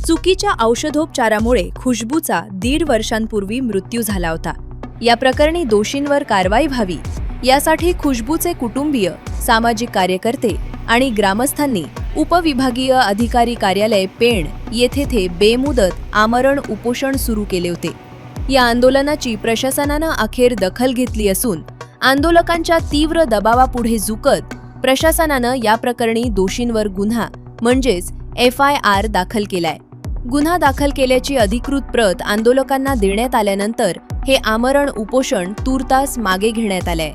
चुकीच्या औषधोपचारामुळे खुशबूचा 1.5 वर्षांपूर्वी मृत्यू झाला होता। या प्रकरणी दोषींवर कारवाई व्हावी यासाठी खुशबूचे कुटुंबीय, सामाजिक कार्यकर्ते आणि ग्रामस्थांनी उपविभागीय अधिकारी कार्यालय पेण येथे बेमुदत आमरण उपोषण सुरू केले होते। या आंदोलनाची प्रशासनानं अखेर दखल घेतली असून आंदोलकांच्या तीव्र दबावापुढे झुकत प्रशासनानं या प्रकरणी दोषींवर गुन्हा म्हणजेच FIR दाखल केलाय। गुन्हा दाखल केल्याची अधिकृत प्रत आंदोलकांना देण्यात आल्यानंतर हे आमरण उपोषण तूर्तास मागे घेण्यात आलंय।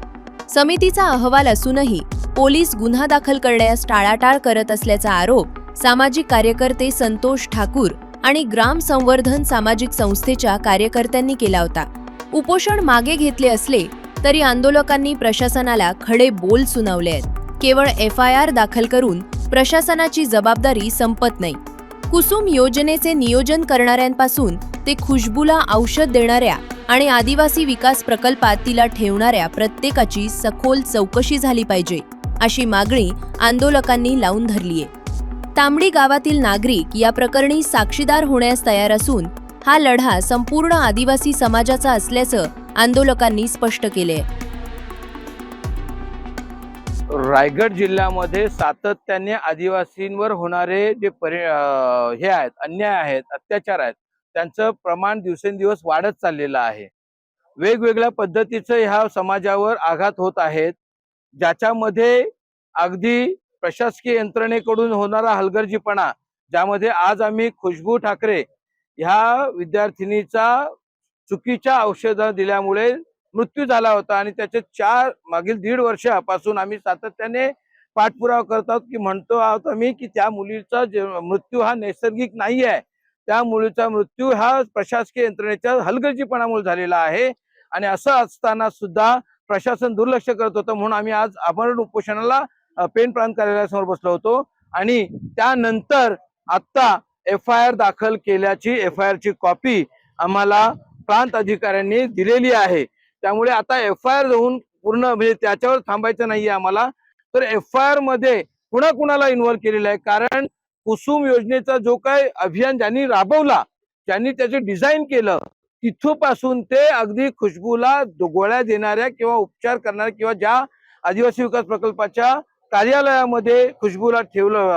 समितीचा अहवाल असूनही पोलीस गुन्हा दाखल करण्यास टाळाटाळ करत असल्याचा आरोप सामाजिक कार्यकर्ते संतोष ठाकूर आणि ग्राम संवर्धन सामाजिक संस्थेच्या कार्यकर्त्यांनी केला होता। उपोषण मागे घेतले असले तरी आंदोलकांनी प्रशासनाला खडे बोल सुनावले आहेत। केवळ FIR दाखल करून प्रशासनाची जबाबदारी संपत नाही। कुसुम योजनेचे नियोजन करणाऱ्यांपासून ते खुशबूला औषध देणाऱ्या आणि आदिवासी विकास प्रकल्पात तिला ठेवणाऱ्या प्रत्येकाची सखोल चौकशी झाली पाहिजे, अशी मागणी आंदोलकांनी लावून धरलीय। तांबडी गावातील नागरिक या प्रकरणी साक्षीदार होण्यास तयार असून हा लढा संपूर्ण आदिवासी समाजाचा असल्याचं आंदोलकांनी स्पष्ट केले। रायगड जिल्ह्यामध्ये सातत्याने आदिवासींवर होणारे जे हे आहेत, अन्याय आहेत, अत्याचार आहेत, त्यांचं प्रमाण दिवसेंदिवस वाढत चाललेलं आहे। वेगवेगळ्या पद्धतीचं ह्या समाजावर आघात होत आहेत, ज्याच्यामध्ये अगदी प्रशासकीय यंत्रणेकडून होणारा हलगर्जीपणा, ज्यामध्ये आज आम्ही खुशबू ठाकरे ह्या विद्यार्थिनीचा चुकीच्या औषधं दिल्यामुळे मृत्यू झाला होता आणि त्याचे मागील 1.5 वर्षापासून आम्ही सातत्याने पाठपुरावा करत आहोत की म्हणतो आहोत आम्ही की त्या मुलीचा मृत्यू हा नैसर्गिक नाही आहे, त्या मुलीचा मृत्यू हा प्रशासकीय यंत्रणेच्या हलगर्जीपणामुळे झालेला आहे। आणि असं असताना सुद्धा प्रशासन दुर्लक्ष करत होतं, म्हणून आम्ही आज आमरण उपोषणाला पेण प्रांत कार्यालयासमोर बसलो होतो। आणि त्यानंतर आता FIR दाखल केल्याची FIR ची कॉपी आम्हाला प्रांत अधिकाऱ्यांनी दिलेली आहे। त्यामुळे आता FIR होऊन पूर्ण म्हणजे त्याच्यावर थांबायचं नाहीये आम्हाला, तर FIR मध्ये कुणाला इन्व्हॉल्व केलेलं आहे, कारण कुसुम योजनेचा जो काही अभियान ज्यांनी राबवला, ज्यांनी त्याचे डिझाईन केलं, तिथपासून ते अगदी खुशबूला गोळ्या देणाऱ्या किंवा उपचार करणाऱ्या किंवा ज्या आदिवासी विकास प्रकल्पाच्या कार्यालयामध्ये खुशबूला ठेवलं,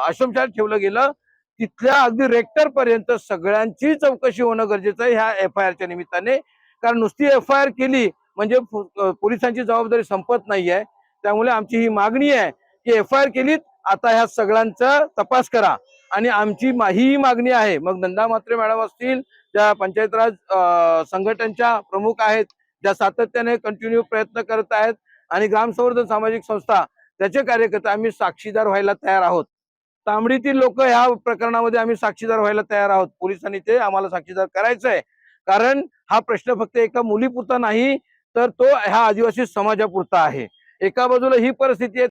आश्रमशाळेत ठेवलं गेलं, तिथल्या अगदी रेक्टर पर्यंत सगळ्यांची चौकशी होणं गरजेचं आहे ह्या FIR च्या निमित्ताने। कारण नुसती FIR केली म्हणजे पोलिसांची जबाबदारी संपत नाहीये। त्यामुळे आमची ही मागणी आहे की FIR केलीत, आता ह्या सगळ्यांचा तपास करा। आणि आमची ही मागणी आहे, मग नंदा म्हात्रे मॅडम असतील, ज्या पंचायत राज संघटनांच्या प्रमुख आहेत, ज्या सातत्याने कंटिन्यू प्रयत्न करत आहेत, आणि ग्राम संवर्धन सामाजिक संस्था त्याचे कार्यकर्ते, आम्ही साक्षीदार व्हायला तयार आहोत। तांबडीतील लोक ह्या प्रकरणामध्ये आम्ही साक्षीदार व्हायला तयार आहोत। पोलिसांनी ते आम्हाला साक्षीदार करायचंय, कारण हा प्रश्न फक्त एका मुलीपुरता नाही, तर तो ह्या आदिवासी समाजापुरता आहे। एका बाजूला ही परिस्थिती आहे,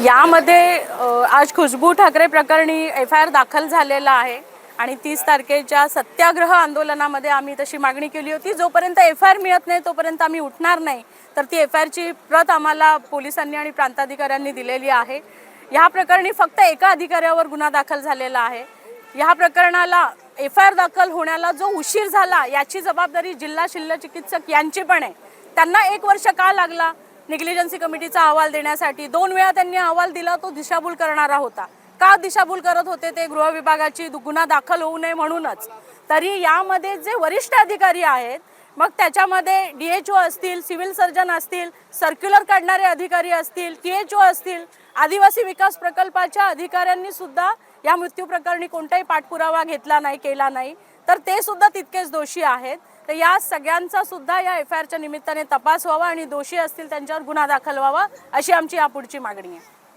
यामध्ये आज खुशबू ठाकरे प्रकरणी FIR दाखल झालेला आहे आणि 30 तारखेच्या सत्याग्रह आंदोलनामध्ये आम्ही तशी मागणी केली होती, जोपर्यंत FIR मिळत नाही तोपर्यंत आम्ही उठणार नाही। तर ती FIR ची प्रत आम्हाला पोलिसांनी आणि प्रांताधिकाऱ्यांनी दिलेली आहे। या प्रकरणी फक्त एका अधिकाऱ्यावर गुन्हा दाखल झालेला आहे। या प्रकरणाला FIR दाखल होण्याला जो उशीर झाला याची जबाबदारी जिल्हा शल्य चिकित्सक यांची पण आहे। त्यांना 1 वर्ष का लागला निग्लिजन्सी कमिटीचा अहवाल देण्यासाठी? 2 वेळा त्यांनी अहवाल दिला, तो दिशाभूल करणारा होता। का दिशाभूल करत होते ते? गृह विभागाची गुन्हा दाखल होऊ नये म्हणूनच। तरी यामध्ये जे वरिष्ठ अधिकारी आहेत, मग त्याच्यामध्ये DHO असतील, सिव्हिल सर्जन असतील, सर्क्युलर काढणारे अधिकारी असतील, THO असतील, आदिवासी विकास प्रकल्पाच्या अधिकाऱ्यांनी सुद्धा या मृत्यू प्रकरणी कोणताही पाठपुरावा घेतला नाही, केला नाही, तर ते सुद्धा तितकेच दोषी आहेत। तर या सगळ्यांचा सुद्धा या FIR च्या निमित्ताने तपास व्हावा आणि दोषी असतील त्यांच्यावर गुन्हा दाखल व्हावा, अशी आमची यापुढची मागणी आहे।